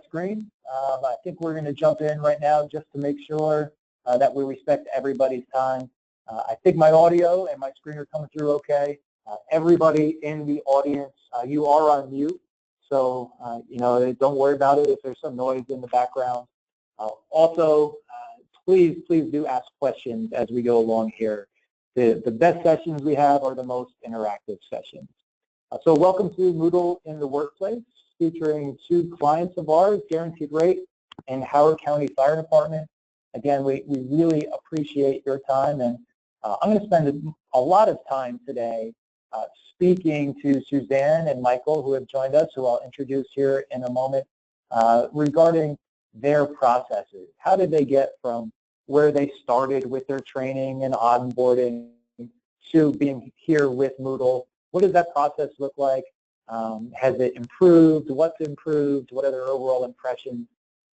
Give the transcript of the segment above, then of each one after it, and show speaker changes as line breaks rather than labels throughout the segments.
screen. I think we're going to jump in right now just to make sure that we respect everybody's time. I think my audio and my screen are coming through okay. Everybody in the audience, you are on mute, so don't worry about it if there's some noise in the background. Also, please do ask questions as we go along here. The best sessions we have are the most interactive sessions. So welcome to Moodle in the Workplace, featuring two clients of ours, Guaranteed Rate and Howard County Fire Department. Again, we really appreciate your time, and I'm going to spend a lot of time today speaking to Suzanne and Michael, who have joined us, who I'll introduce here in a moment, regarding their processes. How did they get from where they started with their training and onboarding to being here with Moodle? What does that process look like? Has it improved? What's improved? What are their overall impressions?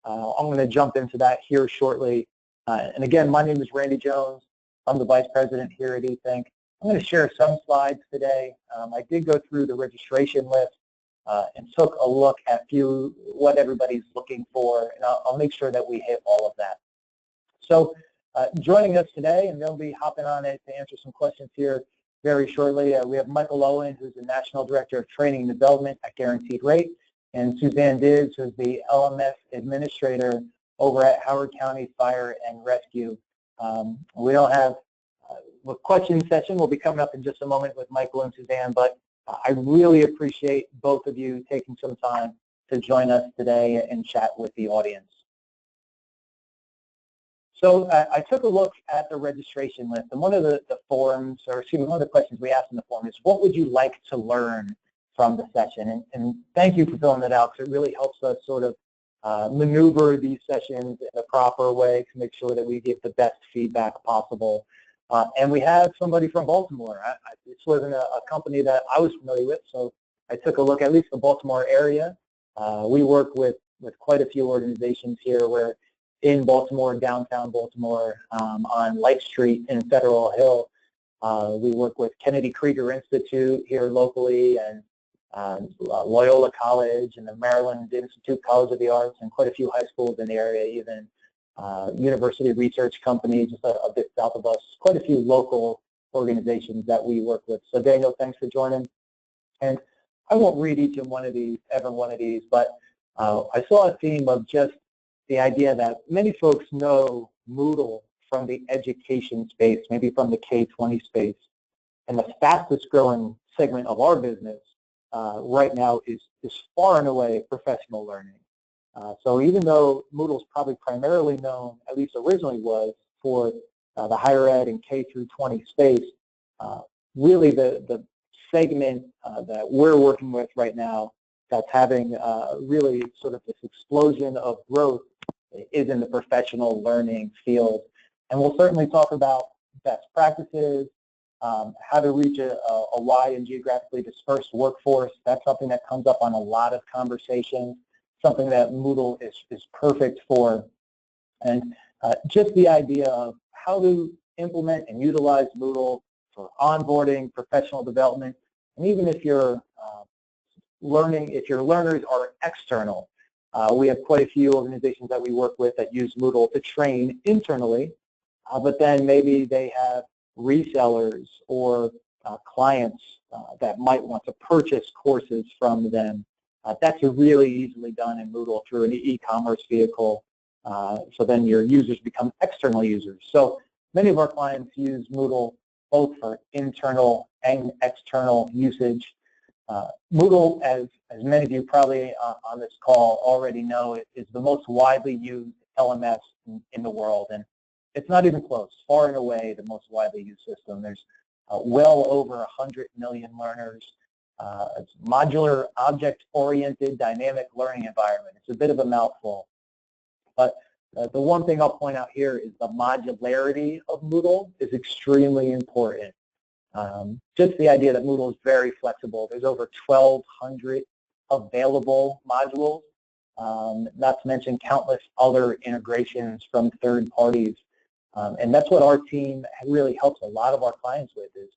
I'm going to jump into that here shortly. And again, my name is Randy Jones. I'm the Vice President here at eThink. I'm going to share some slides today. I did go through the registration list and took a look at what everybody's looking for, and I'll make sure that we hit all of that. So joining us today, and they'll be hopping on it to answer some questions here very shortly. We have Michael Owen, who's the National Director of Training and Development at Guaranteed Rate, and Suzanne Diz, who's the LMS Administrator over at Howard County Fire and Rescue. We don't have a question session. Will be coming up in just a moment with Michael and Suzanne, but I really appreciate both of you taking some time to join us today and chat with the audience. So I took a look at the registration list, and one of the forums, or excuse me, one of the questions we asked in the forum is, what would you like to learn from the session? And thank you for filling that out, because it really helps us sort of maneuver these sessions in a proper way to make sure that we give the best feedback possible. And we had somebody from Baltimore. This wasn't a company that I was familiar with, so I took a look at least the Baltimore area. We work with quite a few organizations here where in Baltimore, downtown Baltimore, on Light Street in Federal Hill. We work with Kennedy Krieger Institute here locally, and Loyola College, and the Maryland Institute College of the Arts, and quite a few high schools in the area, even University Research Company just a bit south of us. Quite a few local organizations that we work with. So Daniel, thanks for joining. And I won't read each one of these, but I saw a theme of just the idea that many folks know Moodle from the education space, maybe from the K-20 space, and the fastest growing segment of our business right now is far and away professional learning. So even though Moodle's probably primarily known, at least originally was, for the higher ed and K through 20 space, really the segment that we're working with right now that's having really sort of this explosion of growth is in the professional learning field. And we'll certainly talk about best practices, how to reach a wide and geographically dispersed workforce. That's something that comes up on a lot of conversations, something that Moodle is perfect for. And just the idea of how to implement and utilize Moodle for onboarding, professional development, and even if your learners are external. We have quite a few organizations that we work with that use Moodle to train internally, but then maybe they have resellers or clients that might want to purchase courses from them. That's really easily done in Moodle through an e-commerce vehicle. So then your users become external users. So many of our clients use Moodle both for internal and external usage. Moodle, as many of you probably on this call already know, is the most widely used LMS in the world, and it's not even close. Far and away the most widely used system. There's well over 100 million learners. It's modular, object-oriented, dynamic learning environment. It's a bit of a mouthful, but the one thing I'll point out here is the modularity of Moodle is extremely important. Just the idea that Moodle is very flexible. There's over 1,200 available modules, not to mention countless other integrations from third parties. And that's what our team really helps a lot of our clients with, is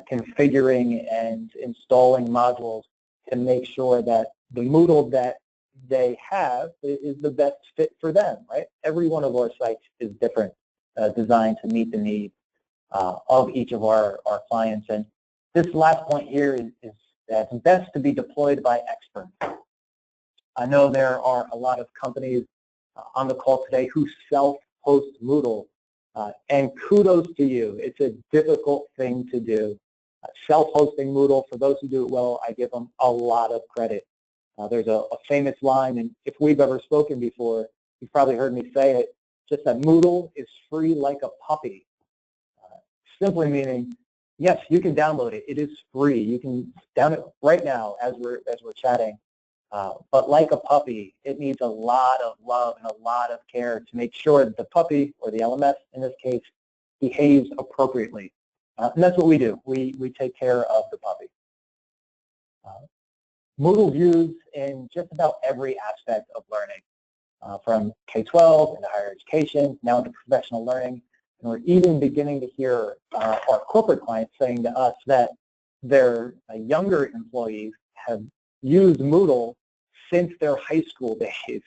configuring and installing modules to make sure that the Moodle that they have is the best fit for them, right? Every one of our sites is different, designed to meet the needs of each of our clients. And this last point here is that it's best to be deployed by experts. I know there are a lot of companies on the call today who self-host Moodle, and kudos to you. It's a difficult thing to do. Self-hosting Moodle, for those who do it well, I give them a lot of credit. There's a famous line, and if we've ever spoken before, you've probably heard me say it, just that Moodle is free like a puppy. Simply meaning, yes, you can download it. It is free. You can download it right now as we're chatting. But like a puppy, it needs a lot of love and a lot of care to make sure that the puppy, or the LMS in this case, behaves appropriately. And that's what we do. We take care of the puppy. Moodle is used in just about every aspect of learning, from K-12 into higher education, now into professional learning. And we're even beginning to hear our corporate clients saying to us that their younger employees have used Moodle since their high school days,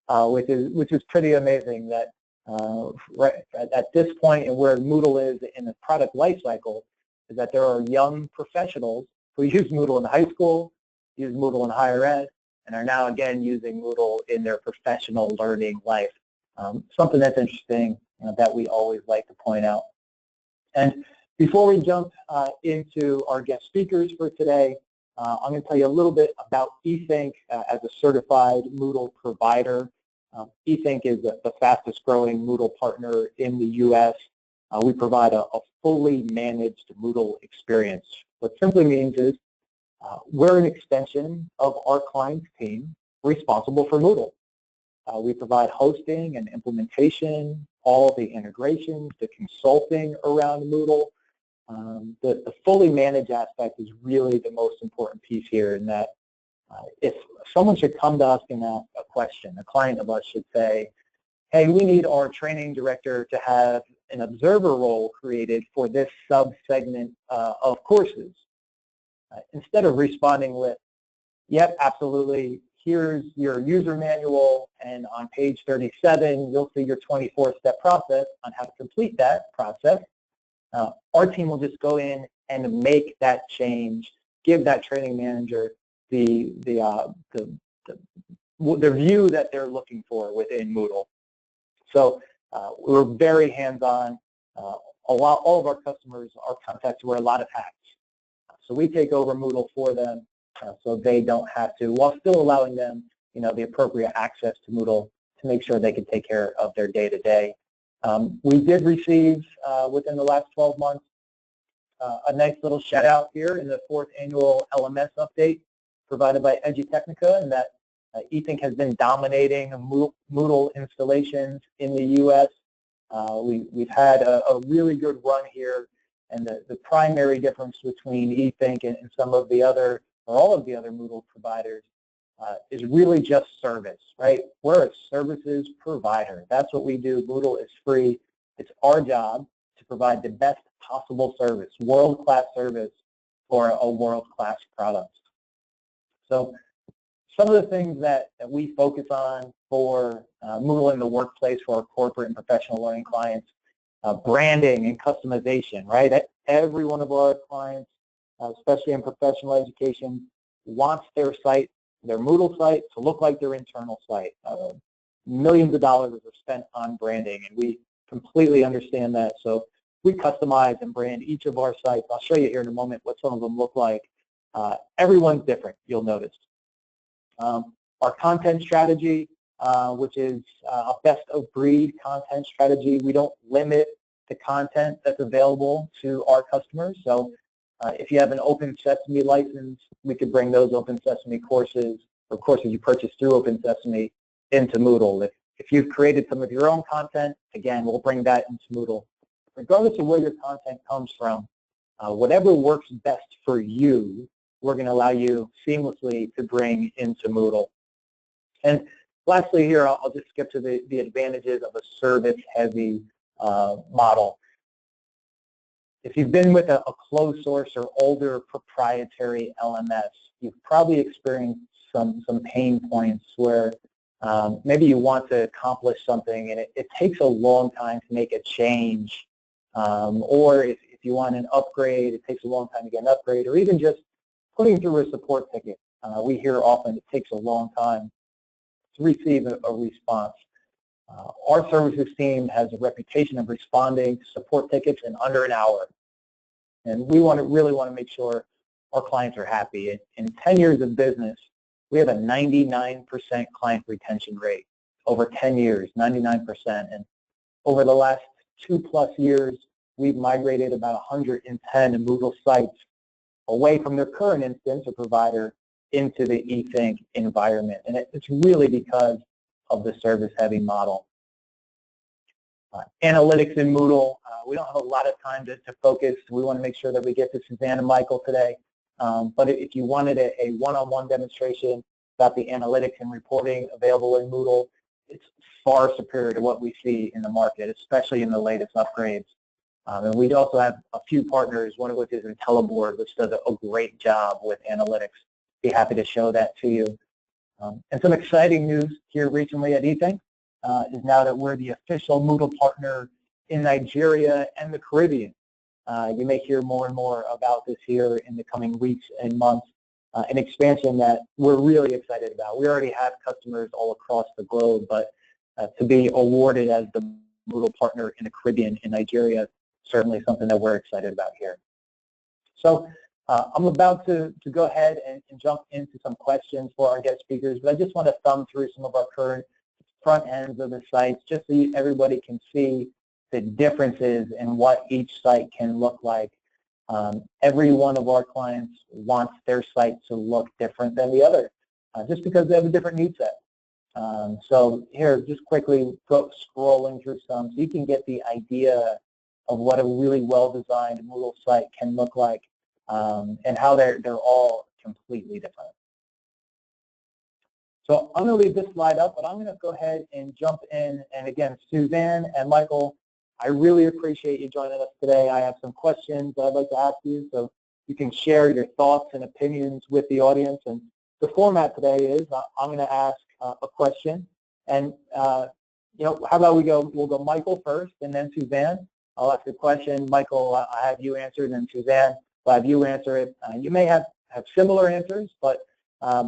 which is pretty amazing that right at this point and where Moodle is in the product life cycle is that there are young professionals who use Moodle in high school, use Moodle in higher ed, and are now again using Moodle in their professional learning life. Something that's interesting, that we always like to point out. And before we jump into our guest speakers for today, I'm going to tell you a little bit about eThink as a certified Moodle provider. eThink is the fastest growing Moodle partner in the U.S. We provide a fully managed Moodle experience. What simply means is we're an extension of our client's team responsible for Moodle. We provide hosting and implementation, all the integrations, the consulting around Moodle. The fully managed aspect is really the most important piece here, in that if someone should come to us and ask a question, a client of us should say, hey, we need our training director to have an observer role created for this sub-segment of courses. Instead of responding with, yep, absolutely, here's your user manual, and on page 37, you'll see your 24-step process on how to complete that process. Our team will just go in and make that change, give that training manager the view that they're looking for within Moodle. So we're very hands-on. All of our customers are contacts wear a lot of hats. So we take over Moodle for them so they don't have to, while still allowing them, the appropriate access to Moodle to make sure they can take care of their day-to-day. We did receive, within the last 12 months, a nice little shout out here in the 4th annual LMS update provided by Edutechnica, and that eThink has been dominating Moodle installations in the U.S. We've had a really good run here, and the primary difference between eThink and some of the other, or all of the other Moodle providers is really just service, right? We're a services provider. That's what we do. Moodle is free. It's our job to provide the best possible service, world-class service for a world-class product. So some of the things that we focus on for Moodle in the workplace for our corporate and professional learning clients, branding and customization, right? Every one of our clients, especially in professional education, wants their site, their Moodle site, to look like their internal site. Millions of dollars are spent on branding, and we completely understand that. So we customize and brand each of our sites. I'll show you here in a moment what some of them look like. Everyone's different, you'll notice. Our content strategy, which is a best-of-breed content strategy. We don't limit the content that's available to our customers. So if you have an Open Sesame license, we could bring those Open Sesame courses, or courses you purchase through Open Sesame, into Moodle. If you've created some of your own content, again, we'll bring that into Moodle. Regardless of where your content comes from, whatever works best for you, we're going to allow you seamlessly to bring into Moodle. And lastly here, I'll just skip to the advantages of a service-heavy model. If you've been with a closed source or older proprietary LMS, you've probably experienced some pain points where maybe you want to accomplish something and it takes a long time to make a change, or if you want an upgrade, it takes a long time to get an upgrade, or even just putting through a support ticket. We hear often it takes a long time to receive a response. Our services team has a reputation of responding to support tickets in under an hour. And we really want to make sure our clients are happy. In 10 years of business, we have a 99% client retention rate. Over 10 years, 99%. And over the last 2+ years, we've migrated about 110 Moodle sites away from their current instance or provider into the eThink environment. And it's really because of the service-heavy model. Analytics in Moodle, we don't have a lot of time to focus. We want to make sure that we get to Suzanne and Michael today. But if you wanted a one-on-one demonstration about the analytics and reporting available in Moodle, it's far superior to what we see in the market, especially in the latest upgrades. And we also have a few partners, one of which is IntelliBoard, which does a great job with analytics. Be happy to show that to you. And some exciting news here recently at eThink is now that we're the official Moodle partner in Nigeria and the Caribbean. You may hear more and more about this here in the coming weeks and months, an expansion that we're really excited about. We already have customers all across the globe, but to be awarded as the Moodle partner in the Caribbean in Nigeria, certainly something that we're excited about here. So I'm about to go ahead and jump into some questions for our guest speakers, but I just want to thumb through some of our current front ends of the sites just so everybody can see the differences in what each site can look like. Every one of our clients wants their site to look different than the other, just because they have a different need set. So here, just quickly scrolling through some so you can get the idea of what a really well-designed Moodle site can look like, and how they're all completely different. So I'm going to leave this slide up, but I'm going to go ahead and jump in. And again, Suzanne and Michael, I really appreciate you joining us today. I have some questions that I'd like to ask you, so you can share your thoughts and opinions with the audience. And the format today is I'm going to ask a question, and how about we'll go Michael first, and then Suzanne. I'll ask a question. Michael, I have you answer, and then Suzanne, I'll have you answer it. You may have similar answers, but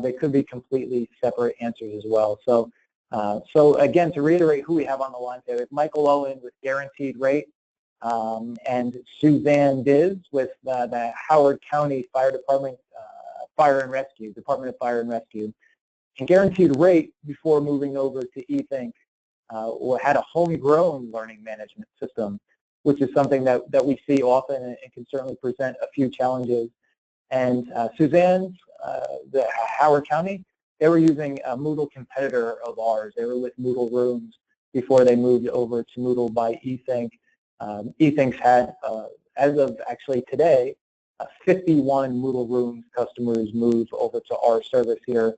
they could be completely separate answers as well. So again, to reiterate who we have on the line today, with Michael Owen with Guaranteed Rate, and Suzanne Diz with the Howard County Fire Department, Department of Fire and Rescue. And Guaranteed Rate, before moving over to eThink, had a homegrown learning management system, which is something that we see often and can certainly present a few challenges. And Suzanne's, the Howard County, they were using a Moodle competitor of ours. They were with Moodle Rooms before they moved over to Moodle by eThink. eThink's had, as of actually today, 51 Moodle Rooms customers move over to our service here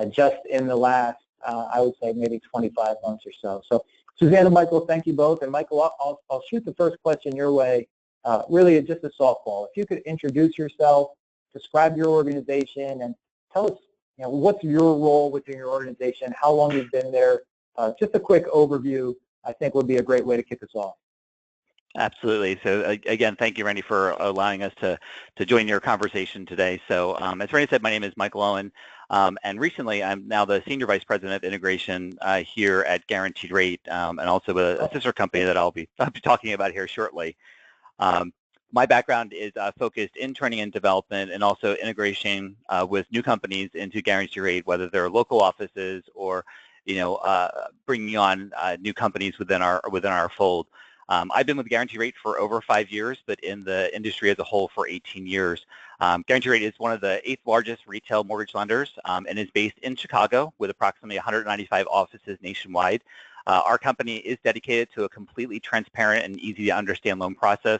just in the last, I would say, maybe 25 months or so. So Suzanne and Michael, thank you both. And Michael, I'll shoot the first question your way. Really just a softball. If you could introduce yourself, describe your organization, and tell us what's your role within your organization, how long you've been there. Just a quick overview, I think, would be a great way to kick us off.
Absolutely. So again, thank you, Randy, for allowing us to join your conversation today. So as Randy said, my name is Michael Owen, and recently I'm now the Senior Vice President of Integration here at Guaranteed Rate, and also a sister company that I'll be talking about here shortly. My background is focused in training and development, and also integration with new companies into Guaranteed Rate, whether they're local offices or bringing on new companies within our fold. I've been with Guaranteed Rate for over 5 years, but in the industry as a whole for 18 years. Guaranteed Rate is one of the 8th largest retail mortgage lenders, and is based in Chicago with approximately 195 offices nationwide. Our company is dedicated to a completely transparent and easy to understand loan process,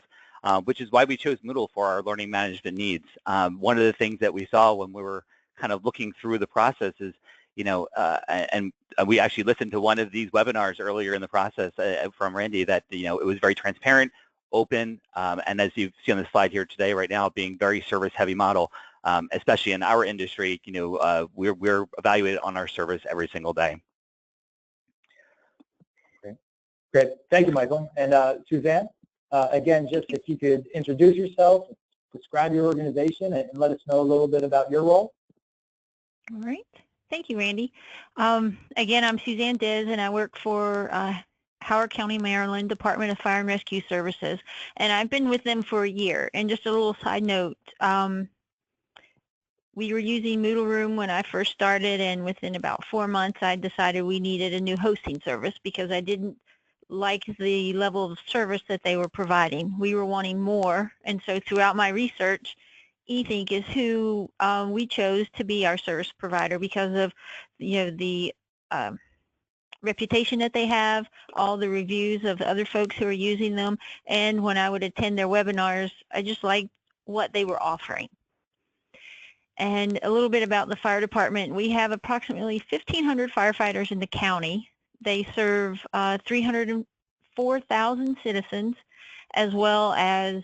which is why we chose Moodle for our learning management needs. One of the things that we saw when we were kind of looking through the process is, and we actually listened to one of these webinars earlier in the process from Randy, that it was very transparent, open, and as you see on the slide here today, right now, being very service-heavy model. especially in our industry, we're evaluated on our service every single day.
Great. Thank you, Michael. And Suzanne, again, just if you could introduce yourself, describe your organization, and let us know a little bit about your role.
All right. Thank you, Randy. Again, I'm Suzanne Diz, and I work for Howard County, Maryland, Department of Fire and Rescue Services. And I've been with them for a year. And just a little side note, we were using Moodle Room when I first started, and within about 4 months, I decided we needed a new hosting service because I didn't like the level of service that they were providing. We were wanting more, and so throughout my research, eThink is who we chose to be our service provider because of the reputation that they have, all the reviews of other folks who are using them, and when I would attend their webinars, I just liked what they were offering. And a little bit about the fire department. We have approximately 1,500 firefighters in the county. They serve 304,000 citizens, as well as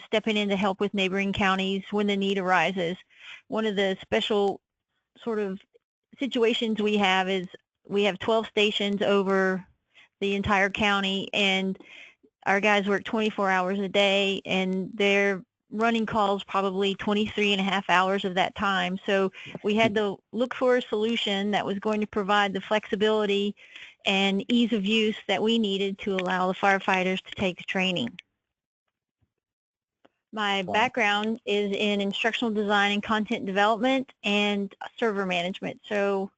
stepping in to help with neighboring counties when the need arises. One of the special sort of situations we have is we have 12 stations over the entire county, and our guys work 24 hours a day, and they're running calls probably 23 and a half hours of that time. So we had to look for a solution that was going to provide the flexibility and ease of use that we needed to allow the firefighters to take the training. My background is in instructional design and content development and server management. So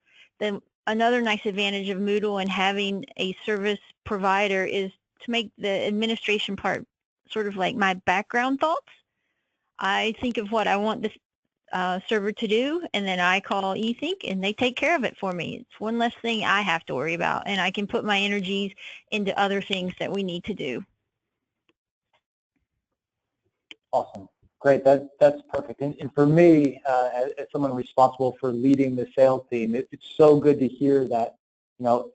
another nice advantage of Moodle and having a service provider is to make the administration part sort of like my background thoughts. I think of what I want this server to do, and then I call eThink, and they take care of it for me. It's one less thing I have to worry about, and I can put my energies into other things that we need to do.
Awesome. Great. That's perfect. And for me, as someone responsible for leading the sales team, it's so good to hear that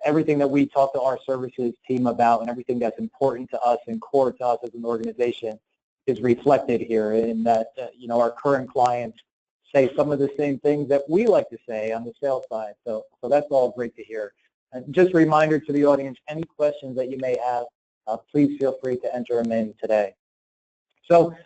everything that we talk to our services team about and everything that's important to us and core to us as an organization is reflected here, in that our current clients say some of the same things that we like to say on the sales side. So that's all great to hear. And just a reminder to the audience, any questions that you may have, please feel free to enter them in today. So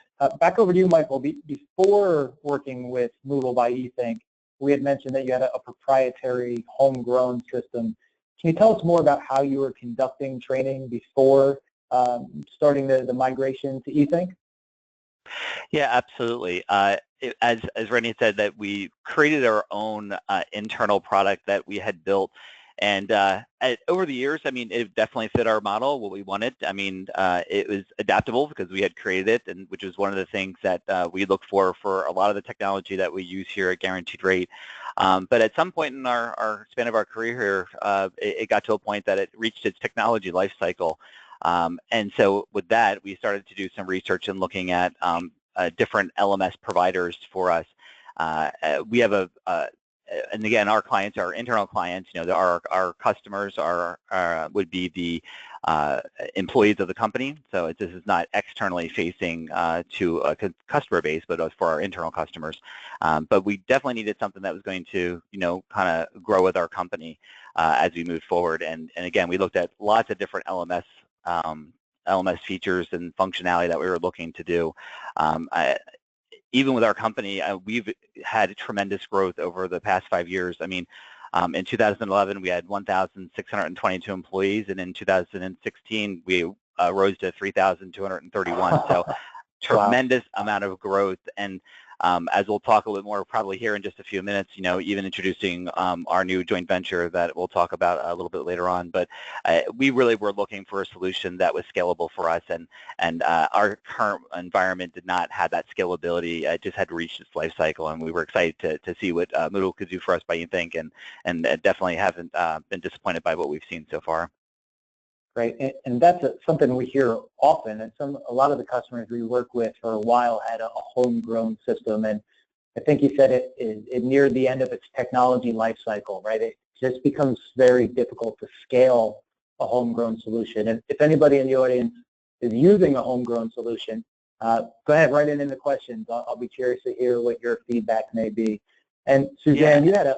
back over to you, Michael. Before working with Moodle by eThink, we had mentioned that you had a proprietary homegrown system. Can you tell us more about how you were conducting training before starting the migration to eThink?
Yeah, absolutely. As Randy said, that we created our own internal product that we had built, and over the years, I mean, it definitely fit our model, what we wanted. I mean, it was adaptable because we had created it, and which was one of the things that we look for a lot of the technology that we use here at Guaranteed Rate. But at some point in our span of our career here, it got to a point that it reached its technology life cycle. And so with that, we started to do some research and looking at different LMS providers for us. We have and again, our clients are internal clients. Our customers would be the employees of the company. So this is not externally facing to a customer base, but for our internal customers. But we definitely needed something that was going to, kind of grow with our company as we move forward. And again, we looked at lots of different LMS features and functionality that we were looking to do. Even with our company, we've had tremendous growth over the past 5 years. I mean, in 2011, we had 1,622 employees, and in 2016, we rose to 3,231. So tremendous amount of growth. And as we'll talk a little bit more probably here in just a few minutes, even introducing our new joint venture that we'll talk about a little bit later on. But we really were looking for a solution that was scalable for us, and our current environment did not have that scalability. It just had reached its life cycle, and we were excited to see what Moodle could do for us by eThink, and definitely haven't been disappointed by what we've seen so far.
Right, and that's something we hear often, and a lot of the customers we work with for a while had a homegrown system, and I think you said it neared the end of its technology life cycle, right? It just becomes very difficult to scale a homegrown solution. And if anybody in the audience is using a homegrown solution, Go ahead, write it in the questions. I'll be curious to hear what your feedback may be. And Suzanne, you had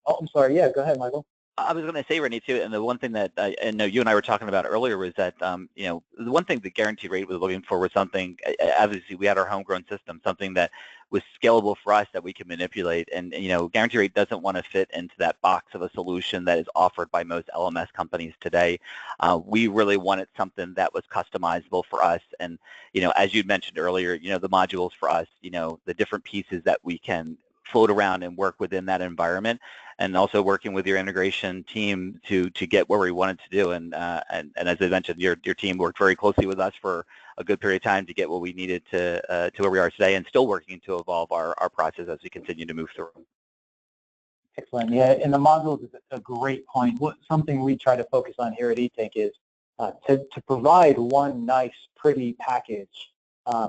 oh, I'm sorry. Yeah, go ahead, Michael.
I was going to say, Rennie, too, and the one thing that I know you and I were talking about earlier was that, you know, the one thing the guarantee rate was looking for was something, obviously we had our homegrown system, something that was scalable for us that we could manipulate. And you know, guarantee rate doesn't want to fit into that box of a solution that is offered by most LMS companies today. We really wanted something that was customizable for us. And, you know, as you mentioned earlier, you know, the modules for us, you know, the different pieces that we can float around and work within that environment, and also working with your integration team to get where we wanted to do. And as I mentioned, your team worked very closely with us for a good period of time to get what we needed to where we are today, and still working to evolve our process as we continue to move through.
Excellent. Yeah, and the modules is a great point. Something we try to focus on here at eThink is to provide one nice, pretty package.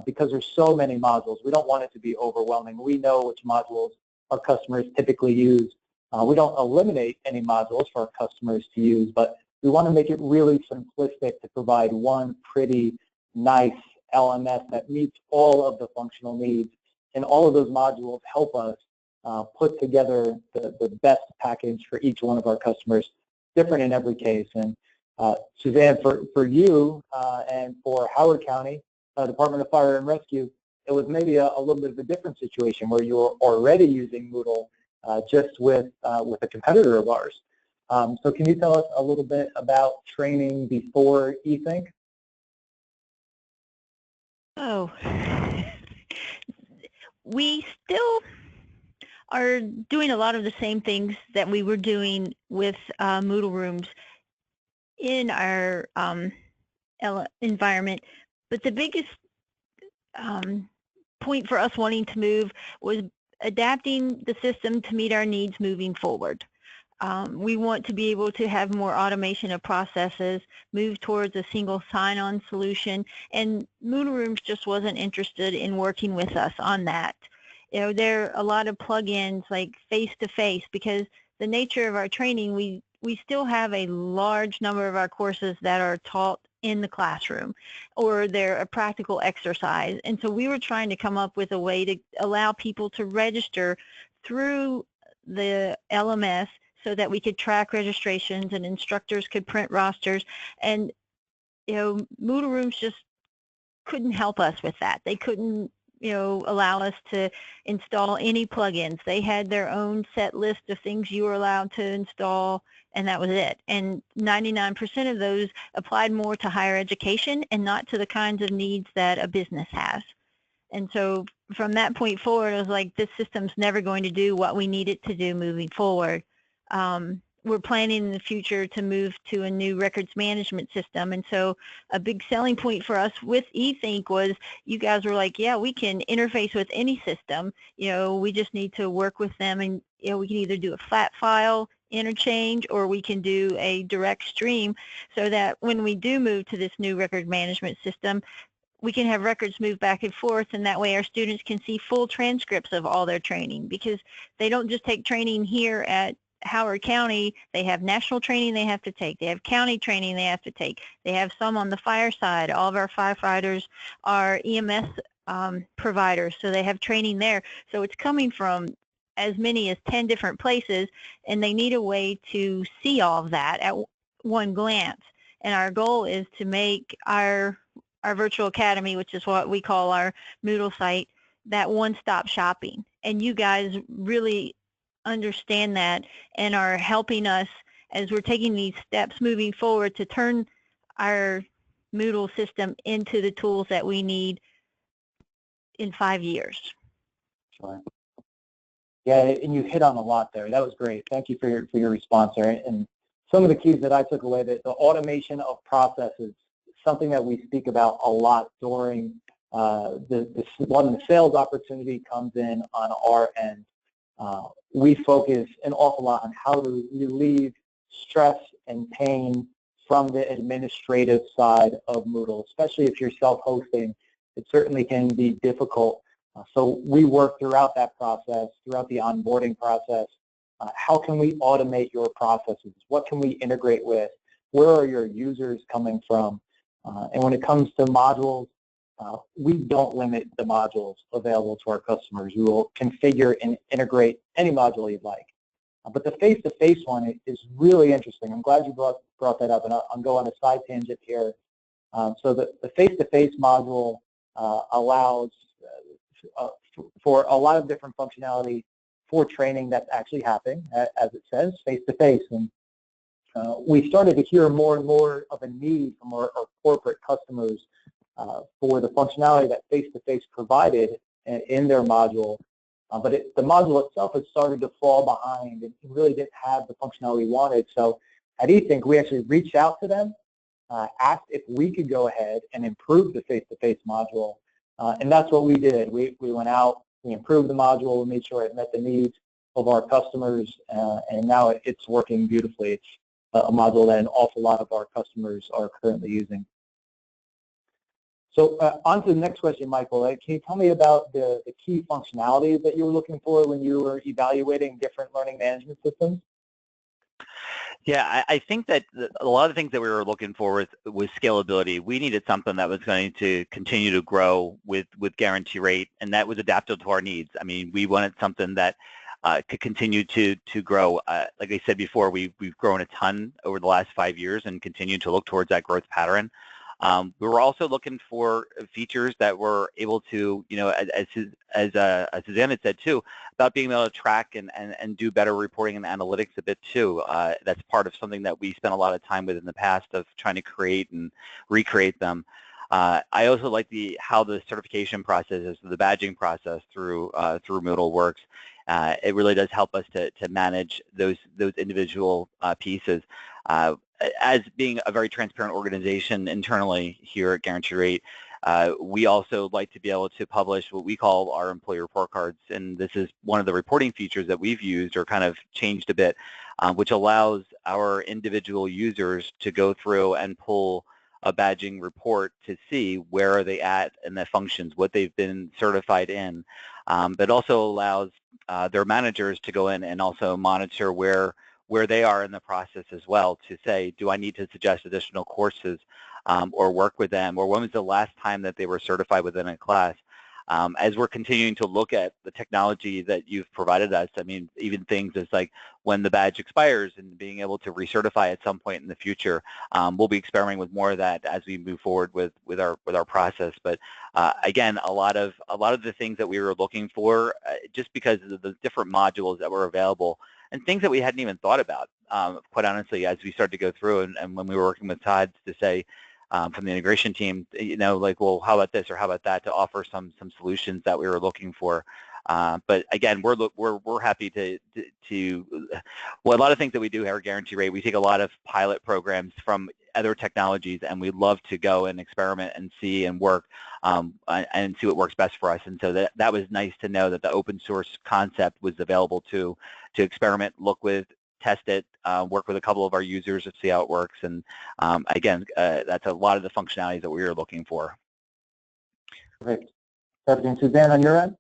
Because there's so many modules, we don't want it to be overwhelming. We know which modules our customers typically use. We don't eliminate any modules for our customers to use, but we want to make it really simplistic to provide one pretty nice LMS that meets all of the functional needs. And all of those modules help us put together the best package for each one of our customers, different in every case. And Suzanne, for you and for Howard County, Department of Fire and Rescue, it was maybe a little bit of a different situation where you were already using Moodle just with a competitor of ours. So can you tell us a little bit about training before eThink?
Oh, we still are doing a lot of the same things that we were doing with Moodle rooms in our environment. But the biggest point for us wanting to move was adapting the system to meet our needs moving forward. We want to be able to have more automation of processes, move towards a single sign-on solution, and Moodle Rooms just wasn't interested in working with us on that. You know, there are a lot of plugins like face-to-face, because the nature of our training, we still have a large number of our courses that are taught in the classroom, or they're a practical exercise. And so we were trying to come up with a way to allow people to register through the LMS so that we could track registrations and instructors could print rosters. And, you know, Moodle Rooms just couldn't help us with that. They couldn't, you know, allow us to install any plugins. They had their own set list of things you were allowed to install, and that was it. And 99% of those applied more to higher education and not to the kinds of needs that a business has. And so from that point forward, I was like, this system's never going to do what we need it to do moving forward. We're planning in the future to move to a new records management system. And so a big selling point for us with eThink was you guys were like, yeah, we can interface with any system. You know, we just need to work with them, and, you know, we can either do a flat file interchange or we can do a direct stream, so that when we do move to this new record management system, we can have records move back and forth, and that way our students can see full transcripts of all their training, because they don't just take training here at Howard County. They have national training they have to take. They have county training they have to take. They have some on the fire side. All of our firefighters are EMS providers, so they have training there. So it's coming from as many as 10 different places, and they need a way to see all of that at one glance. And our goal is to make our virtual academy, which is what we call our Moodle site, that one-stop shopping. And you guys really understand that and are helping us as we're taking these steps moving forward to turn our Moodle system into the tools that we need in 5 years.
Sure. Yeah, and you hit on a lot there. That was great. Thank you for your response there. And some of the keys that I took away, that the automation of processes, something that we speak about a lot during when the sales opportunity comes in on our end. We focus an awful lot on how to relieve stress and pain from the administrative side of Moodle, especially if you're self-hosting. It certainly can be difficult. So we work throughout that process, throughout the onboarding process. How can we automate your processes? What can we integrate with? Where are your users coming from? And when it comes to modules, we don't limit the modules available to our customers. We will configure and integrate any module you'd like. But the face-to-face one is really interesting. I'm glad you brought that up, and I'll go on a side tangent here. So the face-to-face module allows for a lot of different functionality for training that's actually happening, as it says, face-to-face. And we started to hear more and more of a need from our corporate customers for the functionality that face-to-face provided in their module. But the module itself has started to fall behind and really didn't have the functionality we wanted. So at eThink, we actually reached out to them, asked if we could go ahead and improve the face-to-face module. And that's what we did. We went out, we improved the module, we made sure it met the needs of our customers, and now it's working beautifully. It's a module that an awful lot of our customers are currently using. So on to the next question, Michael. Can you tell me about the key functionalities that you were looking for when you were evaluating different learning management systems?
Yeah, I think that a lot of the things that we were looking for was scalability. We needed something that was going to continue to grow with guarantee rate, and that was adapted to our needs. I mean, we wanted something that could continue to grow. Like I said before, we've grown a ton over the last 5 years and continue to look towards that growth pattern. We were also looking for features that were able to, you know, as Suzanne had said too, about being able to track and do better reporting and analytics a bit too. That's part of something that we spent a lot of time with in the past of trying to create and recreate them. I also like how the certification process, the badging process through Moodle works. It really does help us to manage those individual pieces. As being a very transparent organization internally here at Guarantee Rate, we also like to be able to publish what we call our employee report cards, and this is one of the reporting features that we've used or kind of changed a bit, which allows our individual users to go through and pull a badging report to see where are they at in the functions, what they've been certified in, but also allows their managers to go in and also monitor where they are in the process as well, to say, do I need to suggest additional courses or work with them, or when was the last time that they were certified within a class? As we're continuing to look at the technology that you've provided us, I mean, even things as like when the badge expires and being able to recertify at some point in the future, we'll be experimenting with more of that as we move forward with our process. But again, a lot of the things that we were looking for, just because of the different modules that were available, and things that we hadn't even thought about, quite honestly, as we started to go through, and when we were working with Todd to say, from the integration team, you know, like, well, how about this or how about that, to offer some solutions that we were looking for. But again, we're happy to well, a lot of things that we do here at Guarantee Rate, we take a lot of pilot programs from other technologies, and we love to go and experiment and see and work and see what works best for us. And so that was nice to know that the open source concept was available to experiment, look with, test it, work with a couple of our users to see how it works. And again, that's a lot of the functionalities that we were looking for.
Great. Suzanne, on your end?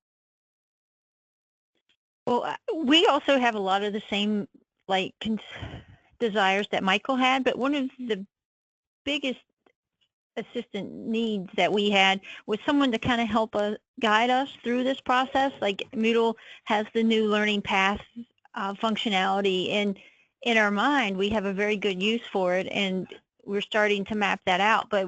Well, we also have a lot of the same desires that Michael had, but one of the biggest assistant needs that we had was someone to kind of help us, guide us through this process. Like Moodle has the new learning path functionality, and in our mind we have a very good use for it, and we're starting to map that out, but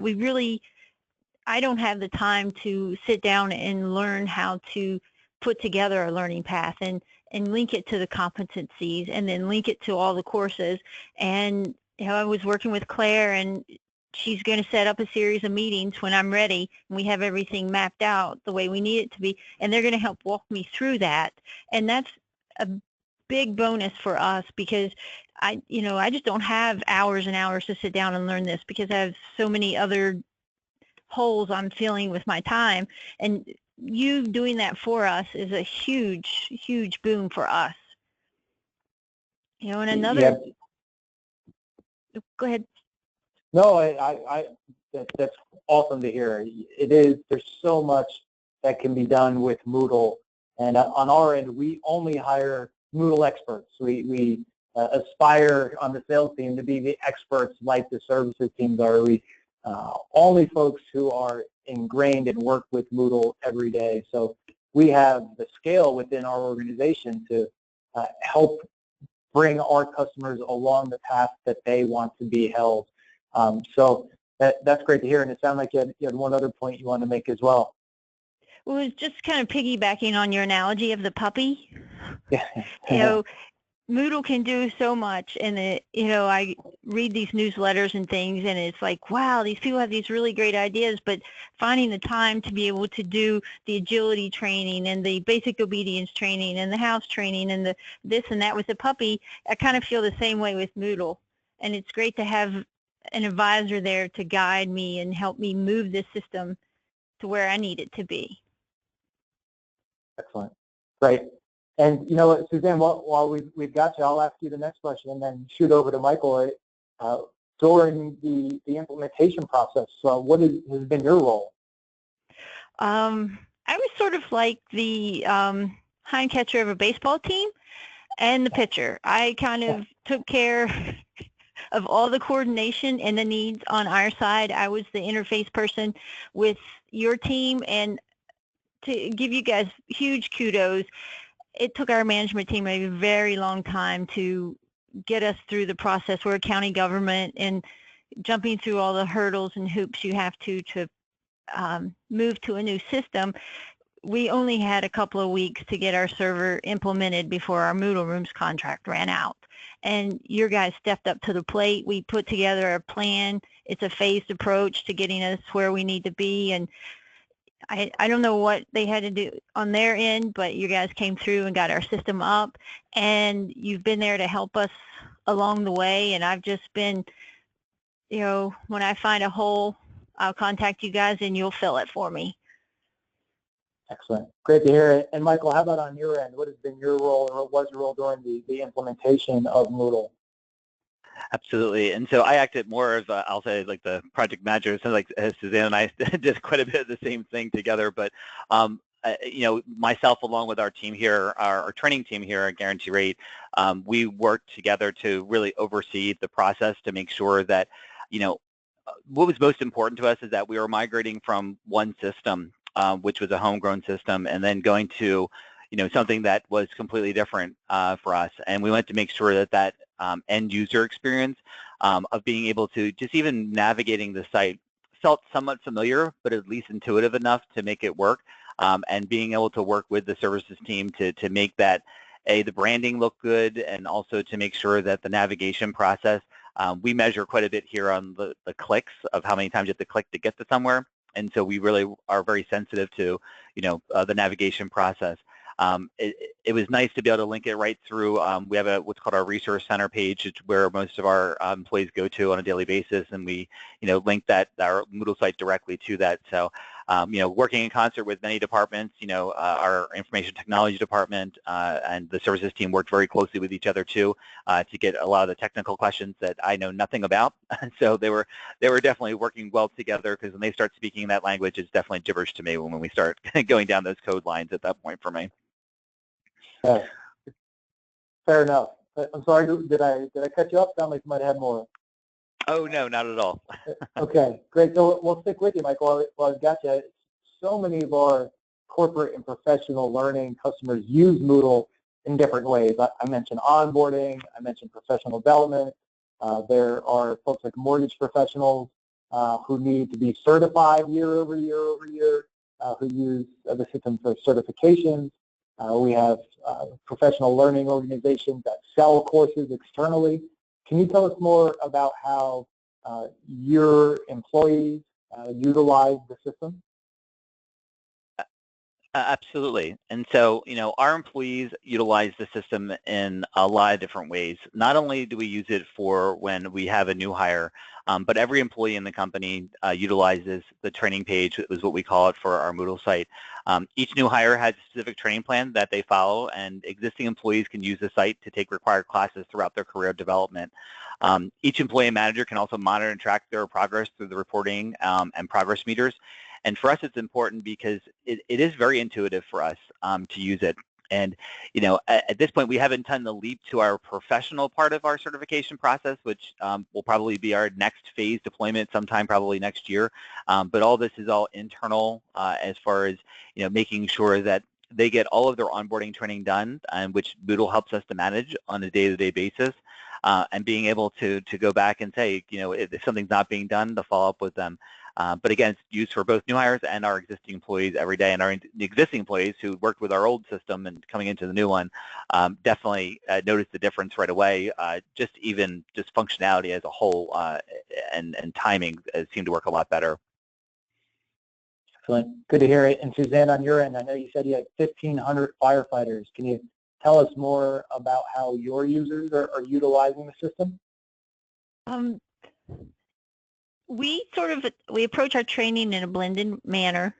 I don't have the time to sit down and learn how to put together a learning path and link it to the competencies and then link it to all the courses. And you know, I was working with Claire, and she's going to set up a series of meetings when I'm ready and we have everything mapped out the way we need it to be, and they're going to help walk me through that. And that's a big bonus for us, because I just don't have hours and hours to sit down and learn this, because I have so many other holes I'm filling with my time, and you doing that for us is a huge boom for us. You know, and another, Go ahead.
No, that's awesome to hear. There's so much that can be done with Moodle, and on our end, we only hire Moodle experts. We aspire on the sales team to be the experts like the services teams are. We only folks who are ingrained and work with Moodle every day. So we have the scale within our organization to help bring our customers along the path that they want to be held. So that's great to hear. And it sounded like you had one other point you want to make as well.
Well, it was just kind of piggybacking on your analogy of the puppy.
Yeah.
You know, Moodle can do so much, and I read these newsletters and things, and it's like, wow, these people have these really great ideas, but finding the time to be able to do the agility training and the basic obedience training and the house training and the this and that with the puppy, I kind of feel the same way with Moodle, and it's great to have an advisor there to guide me and help me move this system to where I need it to be.
Excellent. Great. And, Suzanne, while we've got you, I'll ask you the next question and then shoot over to Michael. During the implementation process, what has been your role?
I was sort of like the hind catcher of a baseball team and the pitcher. I kind of took care of all the coordination and the needs on our side. I was the interface person with your team, and to give you guys huge kudos, it took our management team a very long time to get us through the process. We're a county government, and jumping through all the hurdles and hoops you have to move to a new system. We only had a couple of weeks to get our server implemented before our Moodle Rooms contract ran out. And your guys stepped up to the plate. We put together a plan. It's a phased approach to getting us where we need to be. And I don't know what they had to do on their end, but you guys came through and got our system up, and you've been there to help us along the way. And I've just been, when I find a hole, I'll contact you guys and you'll fill it for me.
Excellent. Great to hear it. And Michael, how about on your end? What has been your role, or what was your role during the implementation of Moodle?
Absolutely. And so I acted more of, I'll say, like the project manager. It sounds like Suzanne and I did quite a bit of the same thing together. But, myself, along with our team here, our training team here at Guarantee Rate, we worked together to really oversee the process to make sure that, what was most important to us is that we were migrating from one system, which was a homegrown system, and then going to something that was completely different for us. And we wanted to make sure that end user experience of being able to just even navigating the site felt somewhat familiar, but at least intuitive enough to make it work, and being able to work with the services team to make that, the branding look good, and also to make sure that the navigation process, we measure quite a bit here on the clicks of how many times you have to click to get to somewhere. And so we really are very sensitive to, the navigation process. It was nice to be able to link it right through. We have what's called our resource center page. It's where most of our employees go to on a daily basis, and we, link our Moodle site directly to that. So, working in concert with many departments, our information technology department and the services team worked very closely with each other too, to get a lot of the technical questions that I know nothing about. So they were definitely working well together, because when they start speaking that language, it's definitely gibberish to me when we start going down those code lines at that point for me.
Yeah. Fair enough. I'm sorry, did I cut you up? Sound like you might have more.
Oh, no, not at all.
Okay, great. So we'll stick with you, Michael, while I've got you. So many of our corporate and professional learning customers use Moodle in different ways. I mentioned onboarding. I mentioned professional development. There are folks like mortgage professionals who need to be certified year over year over year, who use the system for certifications. We have professional learning organizations that sell courses externally. Can you tell us more about how your employees utilize the system?
Absolutely. And so, our employees utilize the system in a lot of different ways. Not only do we use it for when we have a new hire, but every employee in the company utilizes the training page, is what we call it, for our Moodle site. Each new hire has a specific training plan that they follow, and existing employees can use the site to take required classes throughout their career development. Each employee and manager can also monitor and track their progress through the reporting and progress meters. And for us, it's important because it is very intuitive for us to use it. And, at this point, we haven't done the leap to our professional part of our certification process, which will probably be our next phase deployment sometime probably next year. But all this is all internal as far as, making sure that they get all of their onboarding training done, and which Moodle helps us to manage on a day-to-day basis, and being able to go back and say, if something's not being done, to follow up with them. But again, it's used for both new hires and our existing employees every day. And our existing employees who worked with our old system and coming into the new one definitely noticed the difference right away. Just functionality as a whole and timing seemed to work a lot better.
Excellent. Good to hear it. And Suzanne, on your end, I know you said you had 1,500 firefighters. Can you tell us more about how your users are utilizing the system?
We approach our training in a blended manner.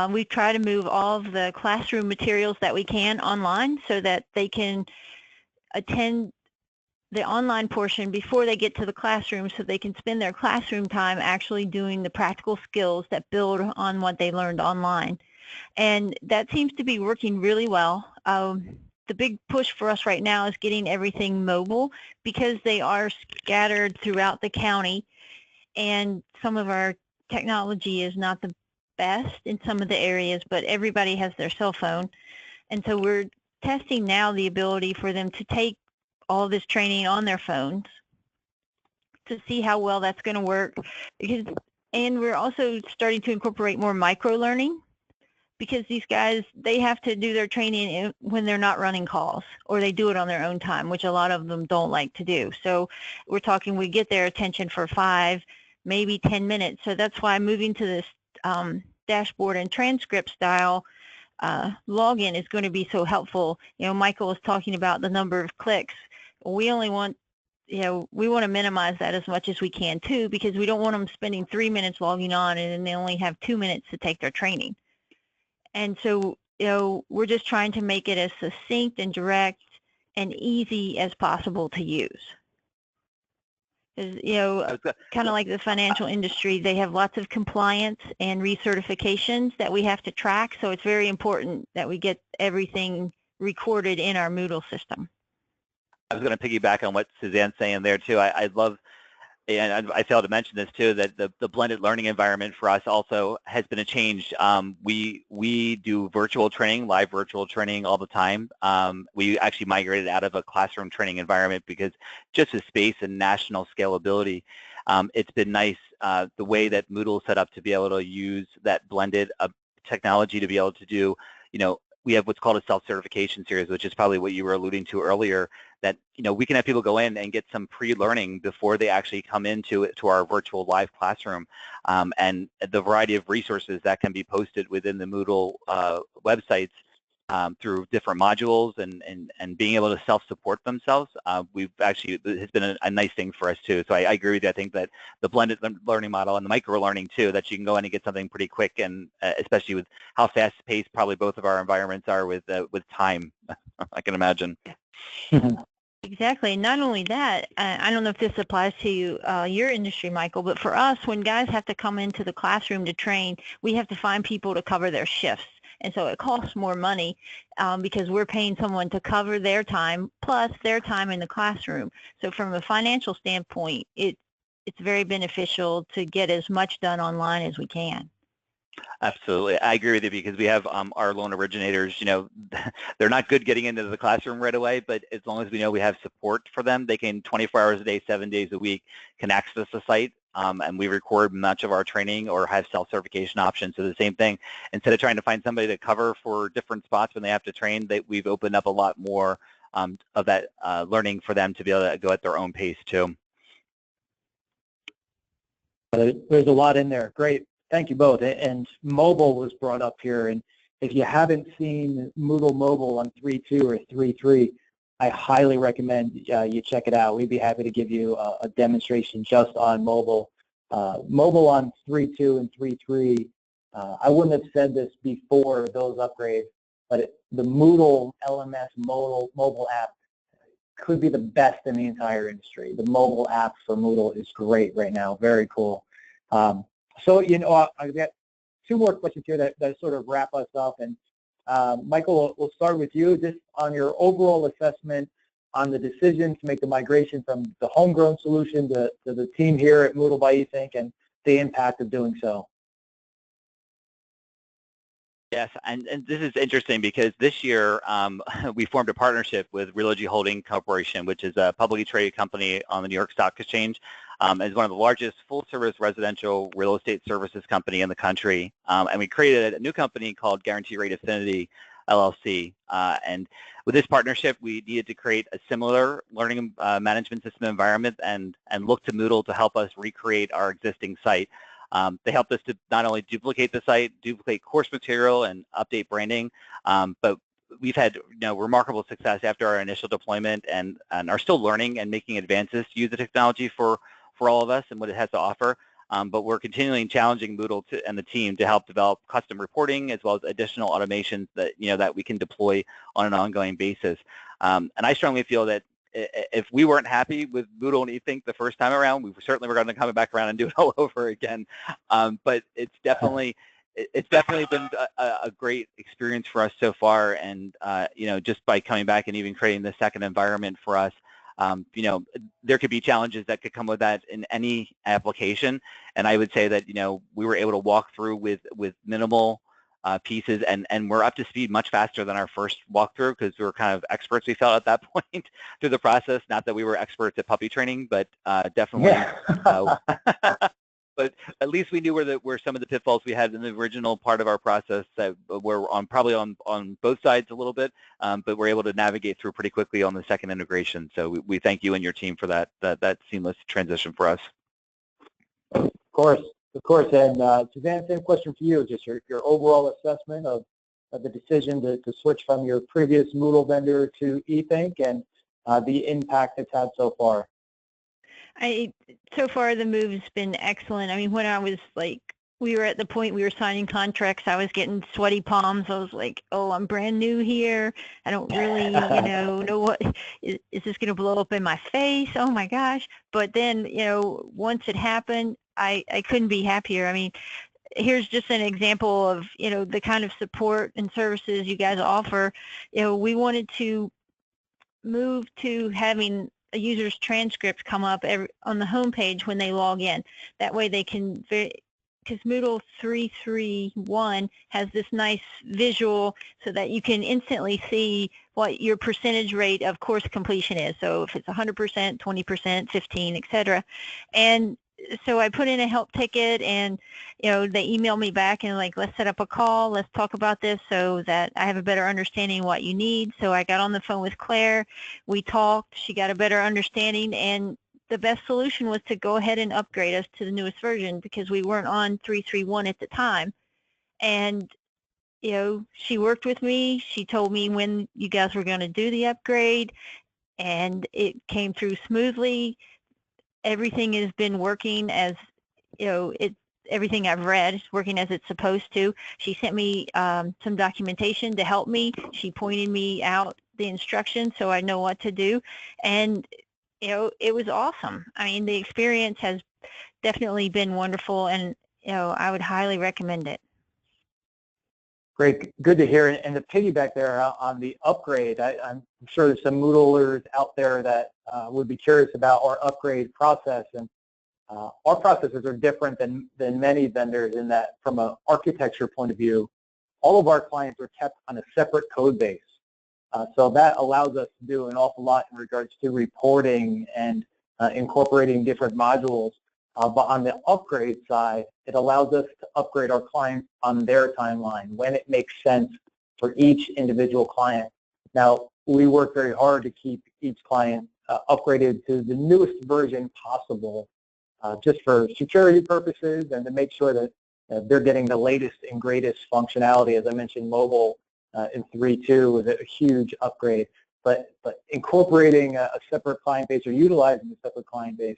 We try to move all of the classroom materials that we can online so that they can attend the online portion before they get to the classroom, so they can spend their classroom time actually doing the practical skills that build on what they learned online. And that seems to be working really well. The big push for us right now is getting everything mobile, because they are scattered throughout the county. And some of our technology is not the best in some of the areas, but everybody has their cell phone. And so we're testing now the ability for them to take all this training on their phones to see how well that's going to work. And we're also starting to incorporate more micro-learning, because these guys, they have to do their training when they're not running calls, or they do it on their own time, which a lot of them don't like to do. So we're talking, we get their attention for 5, maybe 10 minutes. So that's why moving to this dashboard and transcript style login is going to be so helpful. Michael was talking about the number of clicks. We only want, we want to minimize that as much as we can too, because we don't want them spending 3 minutes logging on and then they only have 2 minutes to take their training. And so, we're just trying to make it as succinct and direct and easy as possible to use. Because, kind of like the financial industry, they have lots of compliance and recertifications that we have to track. So it's very important that we get everything recorded in our Moodle system.
I was going to piggyback on what Suzanne's saying there too. I love, and I failed to mention this too, that the blended learning environment for us also has been a change. We do virtual training, live virtual training all the time. We actually migrated out of a classroom training environment because just the space and national scalability, it's been nice the way that Moodle is set up to be able to use that blended technology to be able to do, we have what's called a self-certification series, which is probably what you were alluding to earlier, that we can have people go in and get some pre-learning before they actually come into our virtual live classroom, and the variety of resources that can be posted within the Moodle websites through different modules and being able to self-support themselves. It's been a nice thing for us too. So I agree with you. I think that the blended learning model and the micro-learning too, that you can go in and get something pretty quick, and especially with how fast-paced probably both of our environments are with time, I can imagine.
Exactly. Not only that, I don't know if this applies to your industry, Michael, but for us, when guys have to come into the classroom to train, we have to find people to cover their shifts. And so it costs more money because we're paying someone to cover their time plus their time in the classroom. So from a financial standpoint, it's very beneficial to get as much done online as we can.
Absolutely. I agree with you, because we have our loan originators, they're not good getting into the classroom right away, but as long as we know we have support for them, they can 24 hours a day, 7 days a week, can access the site, and we record much of our training or have self-certification options. So the same thing, instead of trying to find somebody to cover for different spots when they have to train, we've opened up a lot more of that learning for them to be able to go at their own pace too.
There's a lot in there. Great. Thank you both. And mobile was brought up here. And if you haven't seen Moodle Mobile on 3.2 or 3.3, I highly recommend you check it out. We'd be happy to give you a demonstration just on mobile. Mobile on 3.2 and 3.3, I wouldn't have said this before those upgrades, but the Moodle LMS mobile app could be the best in the entire industry. The mobile app for Moodle is great right now. Very cool. So, I've got 2 more questions here that sort of wrap us up. And Michael, we'll start with you, just on your overall assessment on the decision to make the migration from the homegrown solution to the team here at Moodle by eThink and the impact of doing so.
Yes, and this is interesting because this year we formed a partnership with Realogy Holding Corporation, which is a publicly traded company on the New York Stock Exchange. It's one of the largest full-service residential real estate services company in the country. And we created a new company called Guarantee Rate Affinity, LLC. And with this partnership, we needed to create a similar learning management system environment and look to Moodle to help us recreate our existing site. They helped us to not only duplicate the site, duplicate course material, and update branding, but we've had remarkable success after our initial deployment and are still learning and making advances to use the technology for all of us and what it has to offer. But we're continually challenging Moodle and the team to help develop custom reporting as well as additional automations that that we can deploy on an ongoing basis. And I strongly feel that if we weren't happy with Moodle and eThink the first time around, we certainly were going to come back around and do it all over again. But it's definitely been a great experience for us so far. And just by coming back and even creating the second environment for us, there could be challenges that could come with that in any application. And I would say that we were able to walk through with minimal pieces, and we're up to speed much faster than our first walkthrough because we were kind of experts, we felt, at that point through the process. Not that we were experts at puppy training, but definitely. Yeah. But at least we knew where some of the pitfalls we had in the original part of our process that were probably on both sides a little bit, but we're able to navigate through pretty quickly on the second integration. So we thank you and your team for that seamless transition for us.
Of course. And Suzanne, same question for you, just your overall assessment of the decision to switch from your previous Moodle vendor to eThink and the impact it's had so far.
So far the move's been excellent. I mean, when I was we were at the point we were signing contracts, I was getting sweaty palms. I was like, oh, I'm brand new here. I don't really, know what, is this going to blow up in my face? Oh my gosh. But then, once it happened, I couldn't be happier. I mean, here's just an example of, the kind of support and services you guys offer. We wanted to move to having a user's transcript come up on the home page when they log in. That way they can, because Moodle 3.3.1 has this nice visual so that you can instantly see what your percentage rate of course completion is. So if it's 100%, 20%, 15, etc. And so I put in a help ticket, and they email me back and let's set up a call, let's talk about this so that I have a better understanding of what you need. So I got on the phone with Claire, we talked, she got a better understanding, and the best solution was to go ahead and upgrade us to the newest version because we weren't on 3.3.1 at the time. And she worked with me, she told me when you guys were going to do the upgrade, and it came through smoothly. Everything has been working as, everything I've read is working as it's supposed to. She sent me some documentation to help me. She pointed me out the instructions so I know what to do. And, it was awesome. I mean, the experience has definitely been wonderful, and, I would highly recommend it.
Great, good to hear. And to piggyback there on the upgrade, I'm sure there's some Moodlers out there that would be curious about our upgrade process. And our processes are different than many vendors in that from an architecture point of view, all of our clients are kept on a separate code base. So that allows us to do an awful lot in regards to reporting and incorporating different modules. But on the upgrade side, it allows us to upgrade our clients on their timeline when it makes sense for each individual client. Now, we work very hard to keep each client upgraded to the newest version possible, just for security purposes and to make sure that they're getting the latest and greatest functionality. As I mentioned, mobile in 3.2 was a huge upgrade. But incorporating a separate client base or utilizing a separate client base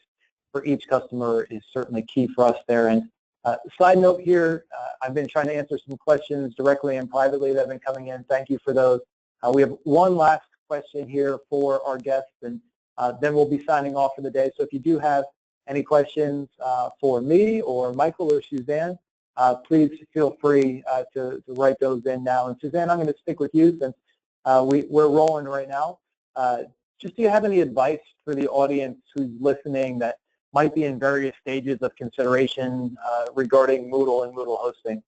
for each customer is certainly key for us there. And side note here, I've been trying to answer some questions directly and privately that have been coming in. Thank you for those. We have one last question here for our guests, and then we'll be signing off for the day. So if you do have any questions for me or Michael or Suzanne, please feel free to write those in now. And Suzanne, I'm going to stick with you since we're rolling right now. Just do you have any advice for the audience who's listening that might be in various stages of consideration regarding Moodle and Moodle hosting?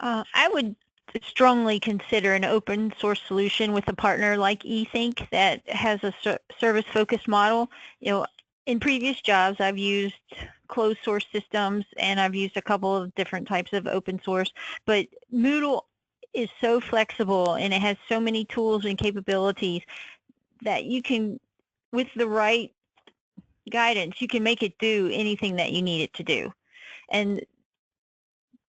I would strongly consider an open source solution with a partner like eThink that has a service focused model. In previous jobs, I've used closed source systems and I've used a couple of different types of open source, but Moodle is so flexible and it has so many tools and capabilities that you can, with the right guidance, you can make it do anything that you need it to do. And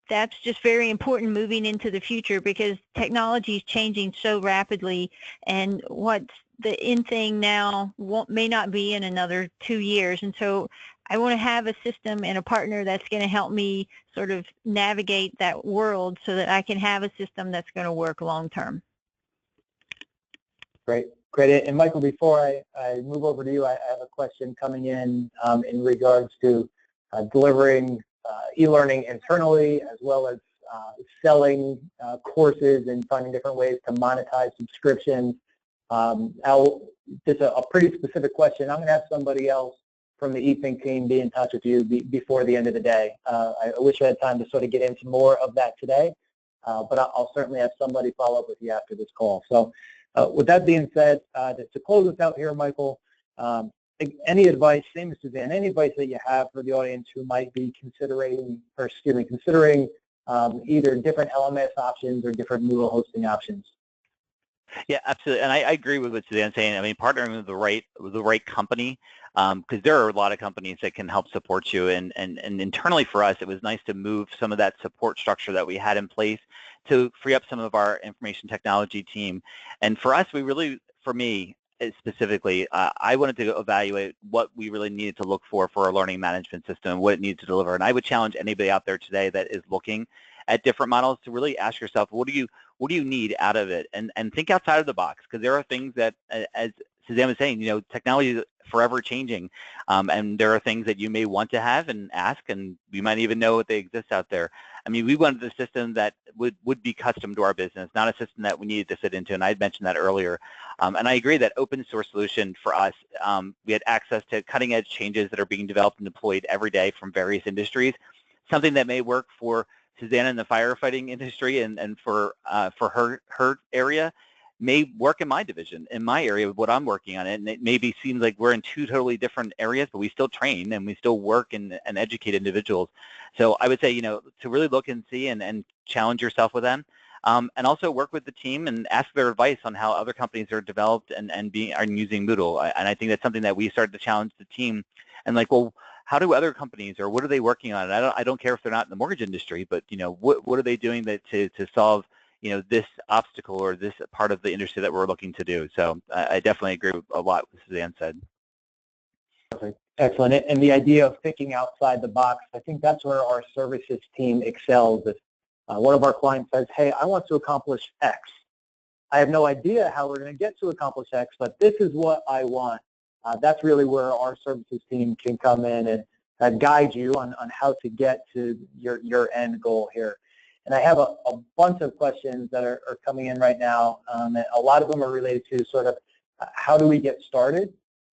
that's just very important moving into the future because technology is changing so rapidly, and what's the in thing now may not be in another 2 years. And so I want to have a system and a partner that's going to help me sort of navigate that world so that I can have a system that's going to work long term.
Great. Great. And Michael, before I move over to you, I have a question coming in regards to delivering e-learning internally, as well as selling courses and finding different ways to monetize subscriptions. Just a pretty specific question. I'm going to have somebody else from the eThink team be in touch with you before the end of the day. I wish I had time to sort of get into more of that today, but I'll certainly have somebody follow up with you after this call. So with that being said, to close us out here, Michael, any advice, same as Suzanne, any advice that you have for the audience who might be considering either different LMS options or different Moodle hosting options?
Yeah, absolutely, and I agree with what Suzanne's saying. I mean, partnering with the right company, because there are a lot of companies that can help support you. And internally for us, it was nice to move some of that support structure that we had in place to free up some of our information technology team. And for us, for me specifically, I wanted to evaluate what we really needed to look for our learning management system, what it needs to deliver. And I would challenge anybody out there today that is looking at different models to really ask yourself, what do you need out of it, and think outside of the box, because there are things that, as Suzanne was saying, technology is forever changing, and there are things that you may want to have and ask, and you might even know that they exist out there. I mean, we wanted a system that would be custom to our business, not a system that we needed to fit into, and I had mentioned that earlier. And I agree that open source solution for us, we had access to cutting edge changes that are being developed and deployed every day from various industries, something that may work for Suzanne in the firefighting industry and for her area may work in my division, in my area of what I'm working on. And it maybe seems like we're in two totally different areas, but we still train and we still work and educate individuals. So I would say, to really look and see and challenge yourself with them. And also work with the team and ask their advice on how other companies are developed and are using Moodle. And I think that's something that we started to challenge the team and well, how do other companies, or what are they working on? And I don't care if they're not in the mortgage industry, but what are they doing to solve this obstacle or this part of the industry that we're looking to do? So I definitely agree with a lot what Suzanne said.
Perfect. Excellent. And the idea of thinking outside the box, I think that's where our services team excels. If one of our clients says, hey, I want to accomplish X. I have no idea how we're going to get to accomplish X, but this is what I want. That's really where our services team can come in and guide you on how to get to your end goal here. And I have a bunch of questions that are coming in right now, and a lot of them are related to sort of how do we get started.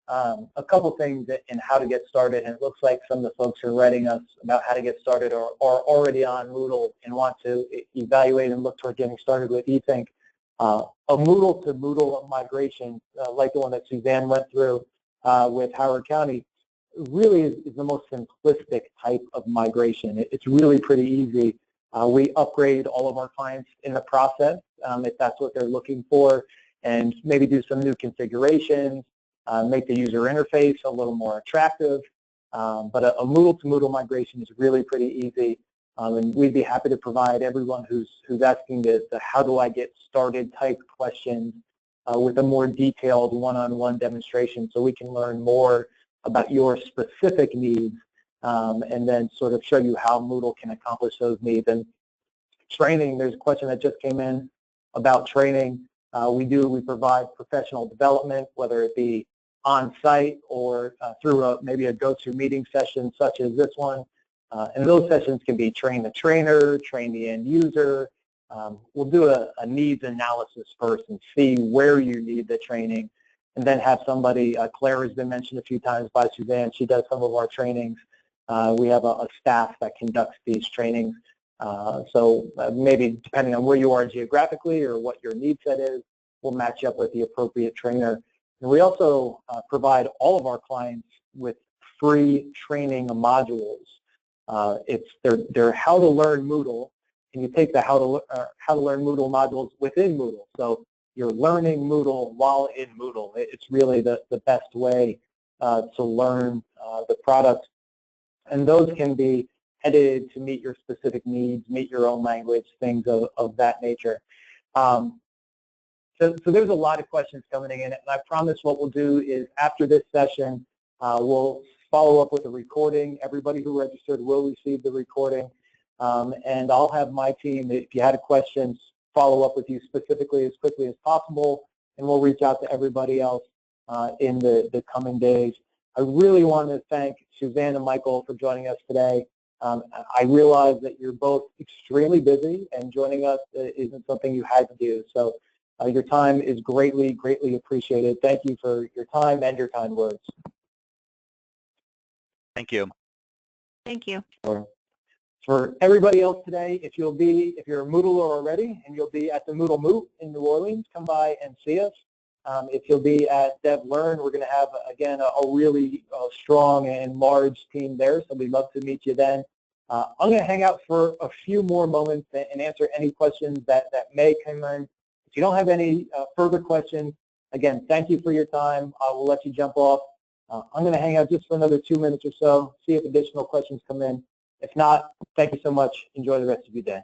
A couple things in how to get started, and it looks like some of the folks who are writing us about how to get started are already on Moodle and want to evaluate and look toward getting started with eThink. A Moodle to Moodle migration, like the one that Suzanne went through with Howard County, really is the most simplistic type of migration. It's really pretty easy. We upgrade all of our clients in the process if that's what they're looking for, and maybe do some new configurations, make the user interface a little more attractive. But a Moodle to Moodle migration is really pretty easy, and we'd be happy to provide everyone who's asking the how do I get started type questions with a more detailed one-on-one demonstration, so we can learn more about your specific needs and then sort of show you how Moodle can accomplish those needs. And training, there's a question that just came in about training. We provide professional development, whether it be on site or through maybe a go-to meeting session such as this one. And those sessions can be train the trainer, train the end user. We'll do a needs analysis first and see where you need the training, and then have somebody, Claire has been mentioned a few times by Suzanne, she does some of our trainings. We have a staff that conducts these trainings. So maybe depending on where you are geographically or what your need set is, we'll match up with the appropriate trainer. And we also provide all of our clients with free training modules. They're how to learn Moodle, and you take the how to learn Moodle modules within Moodle. So you're learning Moodle while in Moodle. It's really the best way to learn the product. And those can be edited to meet your specific needs, meet your own language, things of that nature. So there's a lot of questions coming in, and I promise what we'll do is after this session, we'll follow up with a recording. Everybody who registered will receive the recording, and I'll have my team, if you had a question, follow up with you specifically as quickly as possible, and we'll reach out to everybody else in the coming days. I really want to thank Suzanne and Michael for joining us today. I realize that you're both extremely busy, and joining us isn't something you had to do. So your time is greatly, greatly appreciated. Thank you for your time and your kind words.
Thank you.
Thank you.
For everybody else today, if you're a Moodler already and you'll be at the Moodle Moot in New Orleans, come by and see us. If you'll be at DevLearn, we're going to have, again, a really strong and large team there, so we'd love to meet you then. I'm going to hang out for a few more moments and answer any questions that may come in. If you don't have any further questions, again, thank you for your time. I will let you jump off. I'm going to hang out just for another 2 minutes or so, see if additional questions come in. If not, thank you so much. Enjoy the rest of your day.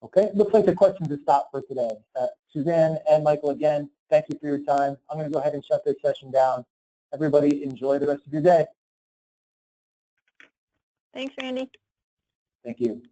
Okay, looks like the questions have stopped for today. Suzanne and Michael, again, thank you for your time. I'm going to go ahead and shut this session down. Everybody, enjoy the rest of your day.
Thanks, Randy.
Thank you.